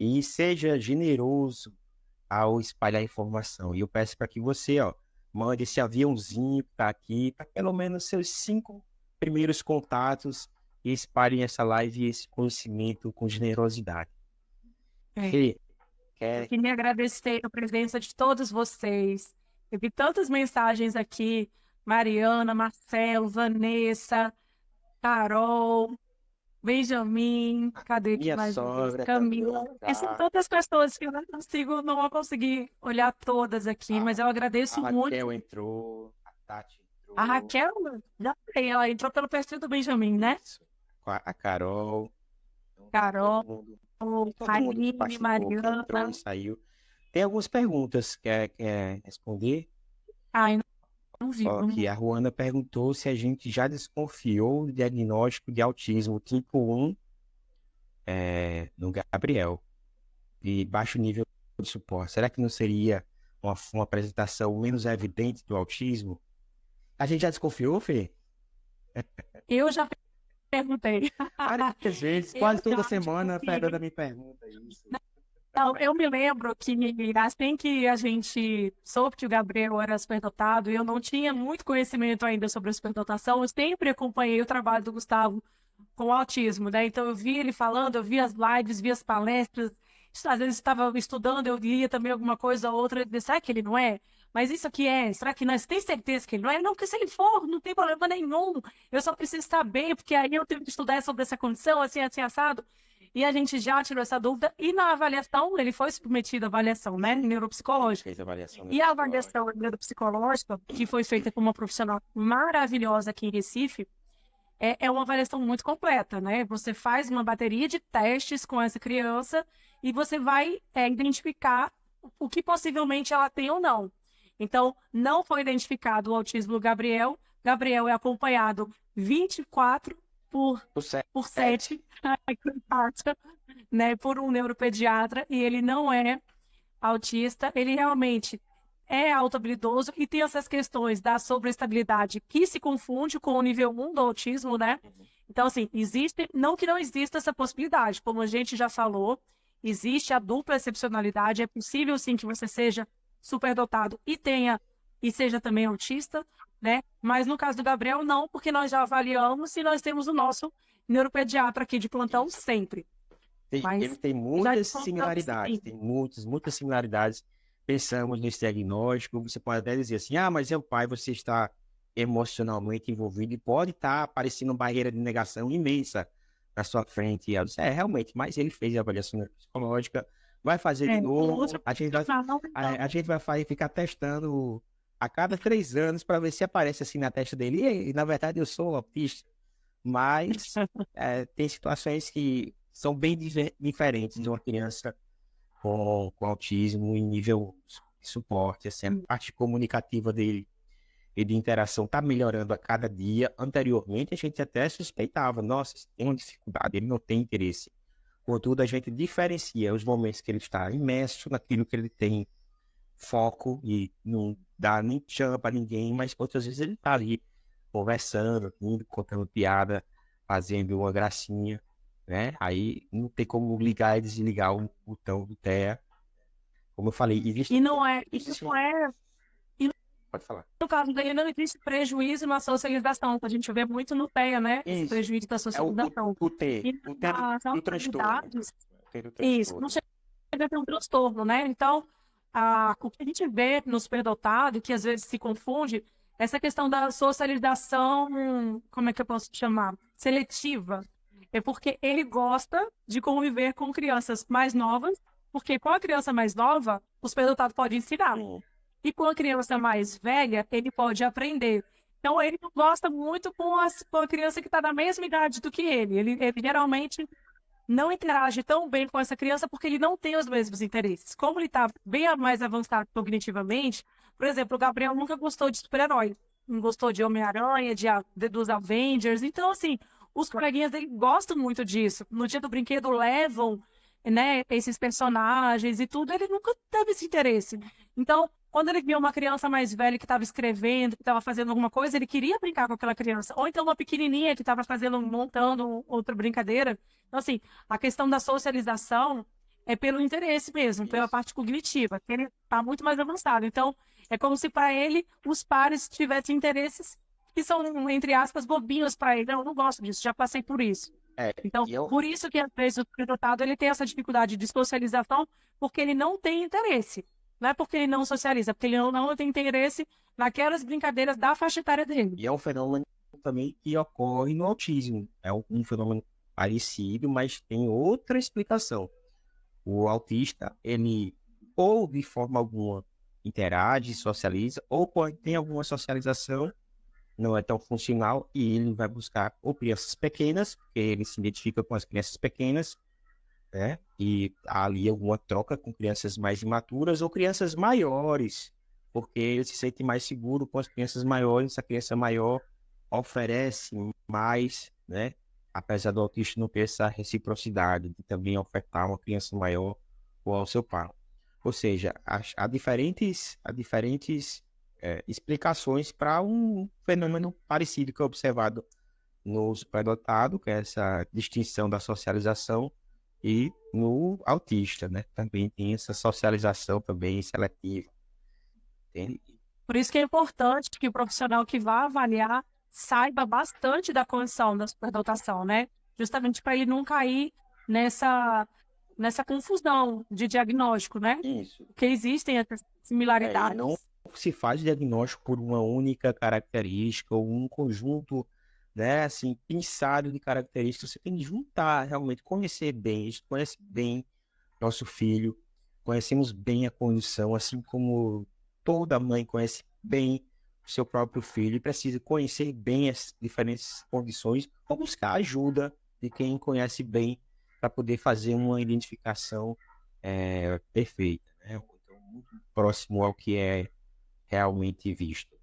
e seja generoso ao espalhar informação. E eu peço para que você, mande esse aviãozinho que está aqui, para pelo menos seus 5 primeiros contatos, e espalhem essa live e esse conhecimento com generosidade. Eu queria agradecer a presença de todos vocês. Eu vi tantas mensagens aqui, Mariana, Marcelo, Vanessa, Carol, Benjamin, cadê que Minha mais? sogra, Camila. São tantas pessoas que eu não vou conseguir olhar todas aqui, mas eu agradeço muito. A Raquel entrou, a Tati entrou. A Raquel, ela entrou pelo perfil do Benjamin, né? Isso. A Carol. Carol, Raine, Mariana. Entrou e saiu. Tem algumas perguntas que quer responder? Não vi. Que a Ruana perguntou se a gente já desconfiou do diagnóstico de autismo tipo 1 no Gabriel, de baixo nível de suporte. Será que não seria uma apresentação menos evidente do autismo? A gente já desconfiou, Fê? Eu já perguntei. Várias vezes, quase toda semana a Fernanda me pergunta isso. Não, eu me lembro que assim que a gente soube que o Gabriel era superdotado, eu não tinha muito conhecimento ainda sobre a superdotação, eu sempre acompanhei o trabalho do Gustavo com o autismo, né? Então eu via ele falando, eu via as lives, via as palestras, às vezes estava estudando, eu lia também alguma coisa ou outra, eu disse, será que ele não é? Mas isso aqui será que nós tem certeza que ele não é? Não, porque se ele for, não tem problema nenhum, eu só preciso estar bem, porque aí eu tenho que estudar sobre essa condição, assim, assim, assado. E a gente já tirou essa dúvida. E na avaliação, ele foi submetido à avaliação, né, neuropsicológica. E a avaliação neuropsicológica, que foi feita por uma profissional maravilhosa aqui em Recife, é uma avaliação muito completa, né? Você faz uma bateria de testes com essa criança e você vai identificar o que possivelmente ela tem ou não. Então, não foi identificado o autismo do Gabriel. Gabriel é acompanhado 24 por 7, né, por um neuropediatra, e ele não é autista, ele realmente é autohabilidoso e tem essas questões da sobreestabilidade que se confunde com o nível 1 do autismo, né? Então, assim, não que não exista essa possibilidade, como a gente já falou, existe a dupla excepcionalidade, é possível sim que você seja superdotado e seja também autista, né? Mas no caso do Gabriel, não, porque nós já avaliamos e nós temos o nosso neuropediatra aqui de plantão sempre. Ele tem muitas similaridades, muitas similaridades. Pensamos nesse diagnóstico, você pode até dizer assim, mas é o pai, você está emocionalmente envolvido e pode estar aparecendo uma barreira de negação imensa na sua frente. E ela disse, realmente, mas ele fez a avaliação psicológica, vai fazer de novo, a gente vai ficar testando a cada 3 anos para ver se aparece assim na testa dele. E, na verdade, eu sou autista, mas tem situações que são bem diferentes de uma criança com autismo em nível de suporte, assim, a parte comunicativa dele e de interação está melhorando a cada dia. Anteriormente, a gente até suspeitava, nossa, tem uma dificuldade, ele não tem interesse. Contudo, a gente diferencia os momentos que ele está imerso naquilo que ele tem foco e não dá nem chama para ninguém, mas outras vezes ele está ali conversando, rindo, contando piada, fazendo uma gracinha, né? Aí não tem como ligar e desligar o botão do TEA. Como eu falei, existe... E não é... Pode falar. No caso dele, não existe prejuízo na socialização, que a gente vê muito no TEA, né? Esse prejuízo da socialização. O T do transtorno. Isso, não chega a ter um transtorno, né? Então, o que a gente vê no superdotado, que às vezes se confunde, essa questão da socialização, como é que eu posso chamar? Seletiva. É porque ele gosta de conviver com crianças mais novas, porque com a criança mais nova, o superdotado pode ensinar. E com a criança mais velha, ele pode aprender. Então, ele não gosta muito com a criança que está na mesma idade do que ele. Ele geralmente não interage tão bem com essa criança porque ele não tem os mesmos interesses. Como ele está bem mais avançado cognitivamente, por exemplo, o Gabriel nunca gostou de super-herói. Não gostou de Homem-Aranha, dos Avengers. Então, assim, os coleguinhas dele gostam muito disso. No dia do brinquedo, levam, né, esses personagens e tudo. Ele nunca teve esse interesse. Então, quando ele viu uma criança mais velha que estava escrevendo, que estava fazendo alguma coisa, ele queria brincar com aquela criança. Ou então uma pequenininha que estava montando outra brincadeira. Então, assim, a questão da socialização é pelo interesse mesmo, pela parte cognitiva, que ele está muito mais avançado. Então, é como se para ele os pares tivessem interesses que são, entre aspas, bobinhos para ele. Eu não gosto disso, já passei por isso. Então, por isso que às vezes o superdotado ele tem essa dificuldade de socialização, porque ele não tem interesse. Não é porque ele não socializa, porque ele não tem interesse naquelas brincadeiras da faixa etária dele. E é um fenômeno também que ocorre no autismo. É um fenômeno parecido, mas tem outra explicação. O autista, ele ou de forma alguma interage, socializa, ou quando tem alguma socialização, não é tão funcional, e ele vai buscar ou crianças pequenas, porque ele se identifica com as crianças pequenas, né? E há ali alguma troca com crianças mais imaturas ou crianças maiores, porque ele se sente mais seguro com as crianças maiores. A criança maior oferece mais, né? Apesar do autista não ter essa reciprocidade de também ofertar uma criança maior ou ao seu pai. Ou seja, há diferentes explicações para um fenômeno parecido que é observado no superdotado, que é essa distinção da socialização, e no autista, né? Também tem essa socialização também seletiva. Entende? Por isso que é importante que o profissional que vá avaliar saiba bastante da condição da superdotação, né? Justamente para ele não cair nessa confusão de diagnóstico, né? Isso. Porque existem essas similaridades. Não se faz diagnóstico por uma única característica ou um conjunto, né, assim, pensado de características. Você tem que juntar, realmente, conhecer bem. A gente conhece bem nosso filho, conhecemos bem a condição, assim como toda mãe conhece bem o seu próprio filho e precisa conhecer bem as diferentes condições ou buscar ajuda de quem conhece bem para poder fazer uma identificação perfeita, né? Então, muito próximo ao que é realmente visto.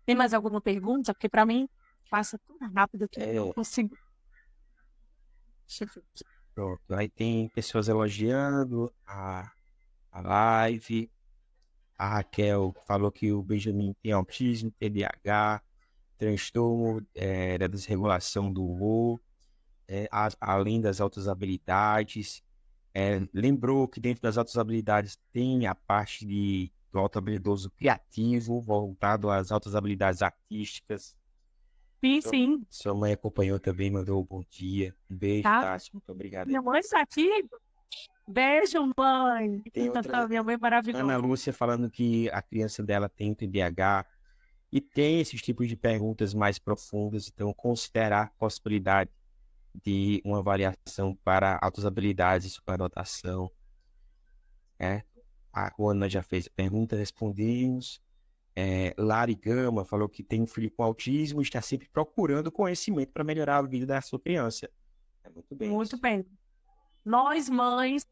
Tem mais alguma pergunta? Porque para mim passa tão rápido que eu não consigo. Pronto. Aí tem pessoas elogiando a live. A Raquel falou que o Benjamin tem autismo, TDAH, transtorno da desregulação do humor, além das altas habilidades. Lembrou que dentro das altas habilidades tem a parte do auto-habilidoso criativo, voltado às altas habilidades artísticas. Sim. Sua mãe acompanhou também, mandou um bom dia. Um beijo, Tati. Muito obrigado. Minha mãe está aqui. Beijo, mãe. Tem outra... Minha mãe é maravilhosa. Ana Lúcia falando que a criança dela tem TDAH, e tem esses tipos de perguntas mais profundas, então considerar a possibilidade de uma avaliação para altas habilidades e superdotação, né? A Juana já fez a pergunta, respondemos. Lari Gama falou que tem um filho com autismo e está sempre procurando conhecimento para melhorar a vida da sua criança. Muito bem. Muito bem. Nós, mães,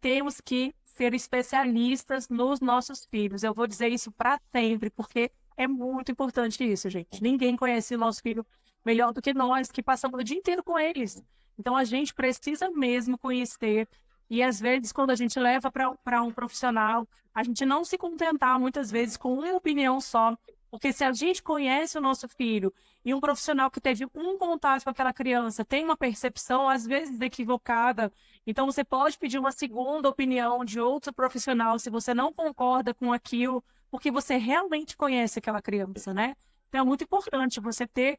temos que ser especialistas nos nossos filhos. Eu vou dizer isso para sempre, porque é muito importante isso, gente. Ninguém conhece o nosso filho melhor do que nós, que passamos o dia inteiro com eles. Então, a gente precisa mesmo conhecer. E, às vezes, quando a gente leva para um profissional, a gente não se contentar, muitas vezes, com uma opinião só. Porque se a gente conhece o nosso filho e um profissional que teve um contato com aquela criança tem uma percepção, às vezes, equivocada, então você pode pedir uma segunda opinião de outro profissional se você não concorda com aquilo, porque você realmente conhece aquela criança, né? Então é muito importante você ter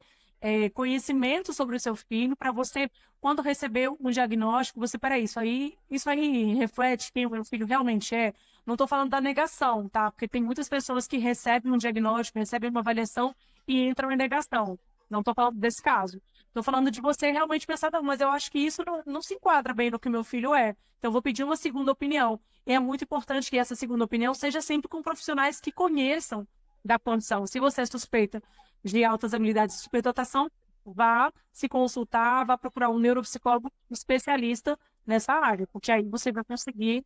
conhecimento sobre o seu filho para você, quando receber um diagnóstico, você, peraí, isso aí reflete quem o meu filho realmente é. Não estou falando da negação, tá? Porque tem muitas pessoas que recebem um diagnóstico, recebem uma avaliação e entram em negação. Não estou falando desse caso. Estou falando de você realmente pensar, não, mas eu acho que isso não se enquadra bem no que meu filho é. Então, eu vou pedir uma segunda opinião. E é muito importante que essa segunda opinião seja sempre com profissionais que conheçam da condição. Se você é suspeita de altas habilidades de superdotação, vá se consultar, vá procurar um neuropsicólogo especialista nessa área, porque aí você vai conseguir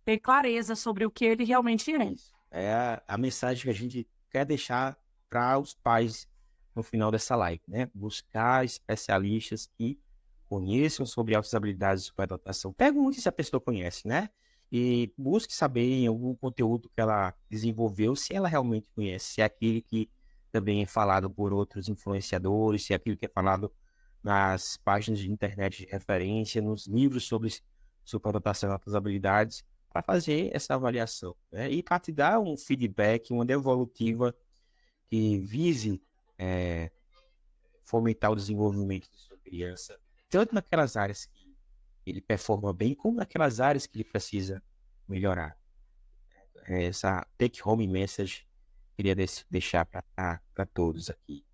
ter clareza sobre o que ele realmente é. É a mensagem que a gente quer deixar para os pais no final dessa live, né? Buscar especialistas que conheçam sobre altas habilidades de superdotação. Pergunte se a pessoa conhece, né? E busque saber em algum conteúdo que ela desenvolveu, se ela realmente conhece, se é aquele que também é falado por outros influenciadores, se é aquilo que é falado nas páginas de internet de referência, nos livros sobre superdotação e altas habilidades, para fazer essa avaliação, né? E para te dar um feedback, uma devolutiva que vise fomentar o desenvolvimento de sua criança, tanto naquelas áreas que ele performa bem, como naquelas áreas que ele precisa melhorar. Essa take-home message queria deixar para todos aqui.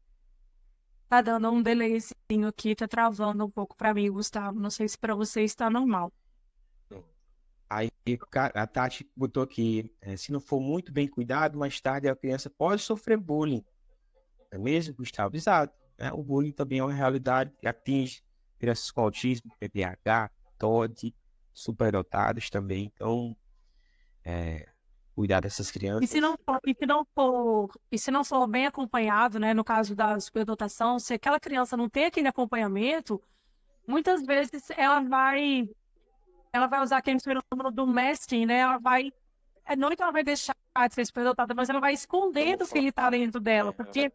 Tá dando um delayzinho aqui, tá travando um pouco para mim, Gustavo. Não sei se para você está normal. Aí a Tati botou aqui, se não for muito bem cuidado, mais tarde a criança pode sofrer bullying. Não é mesmo, Gustavo? Exato. Né? O bullying também é uma realidade que atinge crianças com autismo, TDAH, TOD, superdotados também. Então, cuidar dessas crianças. E se não for bem acompanhado, né, no caso da superdotação, se aquela criança não tem aquele acompanhamento, muitas vezes ela vai usar aquele fenômeno do masking, né? Não é que ela vai deixar de ser superdotada, mas ela vai escondendo aquele talento dela, porque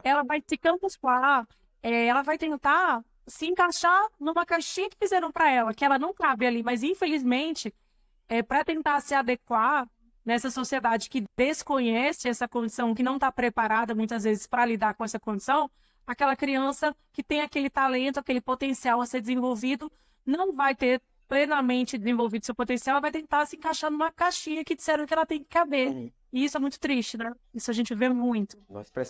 ela vai se camuflar, ela vai tentar se encaixar numa caixinha que fizeram para ela, que ela não cabe ali, mas infelizmente, para tentar se adequar nessa sociedade que desconhece essa condição, que não está preparada muitas vezes para lidar com essa condição, aquela criança que tem aquele talento, aquele potencial a ser desenvolvido, não vai ter plenamente desenvolvido seu potencial, ela vai tentar se encaixar numa caixinha que disseram que ela tem que caber. E isso é muito triste, né? Isso a gente vê muito.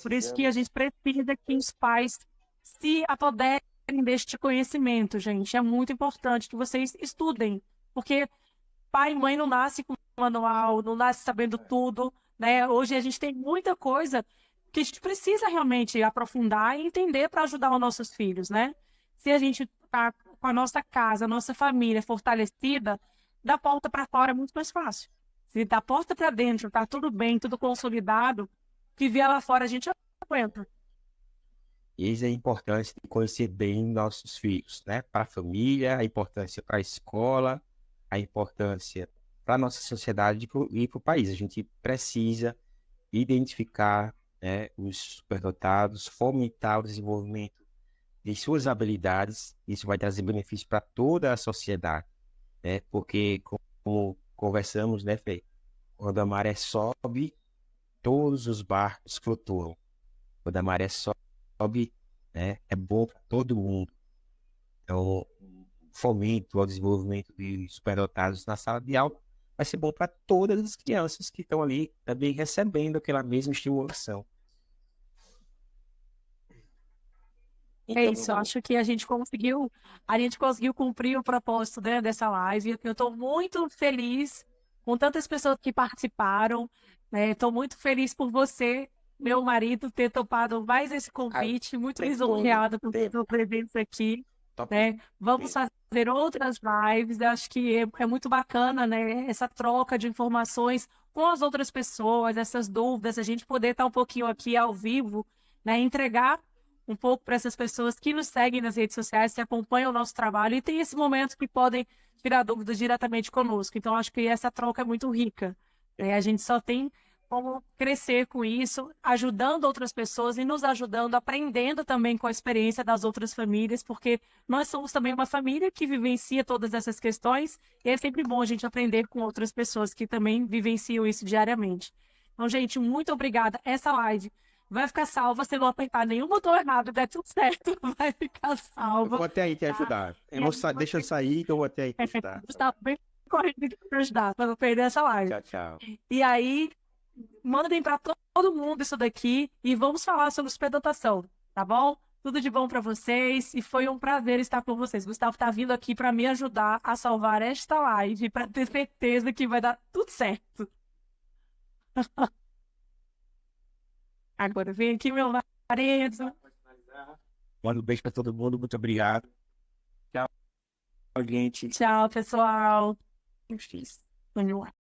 Por isso que a gente precisa que os pais se apoderem deste conhecimento, gente. É muito importante que vocês estudem, porque pai e mãe não nasce com manual, não nasce sabendo tudo, né? Hoje a gente tem muita coisa que a gente precisa realmente aprofundar e entender para ajudar os nossos filhos, né? Se a gente tá com a nossa casa, a nossa família fortalecida, da porta para fora é muito mais fácil. Se da porta para dentro tá tudo bem, tudo consolidado, que vier lá fora a gente aguenta. Isso é importante conhecer bem nossos filhos, né? Para a família, a importância para a escola, a importância para a nossa sociedade e para o país. A gente precisa identificar, né, os superdotados, fomentar o desenvolvimento de suas habilidades. Isso vai trazer benefício para toda a sociedade, né? Porque, como conversamos, né, Fê? Quando a maré sobe, todos os barcos flutuam. Quando a maré sobe, né, é bom para todo mundo. Então, fomento ao desenvolvimento de superdotados na sala de aula vai ser bom para todas as crianças que estão ali também recebendo aquela mesma estimulação. É Então, isso, eu acho que a gente conseguiu cumprir o propósito, né, dessa live. Eu estou muito feliz com tantas pessoas que participaram, né? Estou muito feliz por você, meu marido, ter topado mais esse ah, o convite. Muito tempo todo, lisonjeado por tempo, sua presença aqui, top, né? Vamos tempo. fazer outras lives. Eu acho que é muito bacana, né? Essa troca de informações com as outras pessoas, essas dúvidas, a gente poder estar um pouquinho aqui ao vivo, né? Entregar um pouco para essas pessoas que nos seguem nas redes sociais, que acompanham o nosso trabalho e tem esse momento que podem tirar dúvidas diretamente conosco. Então, acho que essa troca é muito rica, né? A gente só tem como crescer com isso, ajudando outras pessoas e nos ajudando, aprendendo também com a experiência das outras famílias, porque nós somos também uma família que vivencia todas essas questões e é sempre bom a gente aprender com outras pessoas que também vivenciam isso diariamente. Então, gente, muito obrigada. Essa live vai ficar salva se não apertar nenhum botão errado, der tudo certo, vai ficar Eu vou salva, até aí te tá? ajudar. E aí, Deixa eu sair que eu vou até aí te ajudar. Gustavo, bem correndo aqui para ajudar, para não perder essa live. Tchau, tchau. E aí, mandem para todo mundo isso daqui e vamos falar sobre suplementação, tá bom? Tudo de bom para vocês e foi um prazer estar com vocês. Gustavo está vindo aqui para me ajudar a salvar esta live, para ter certeza que vai dar tudo certo. Agora vem aqui meu marido. Manda um beijo para todo mundo. Muito obrigado. Tchau, gente. Tchau, pessoal. Justiça. Vamos lá.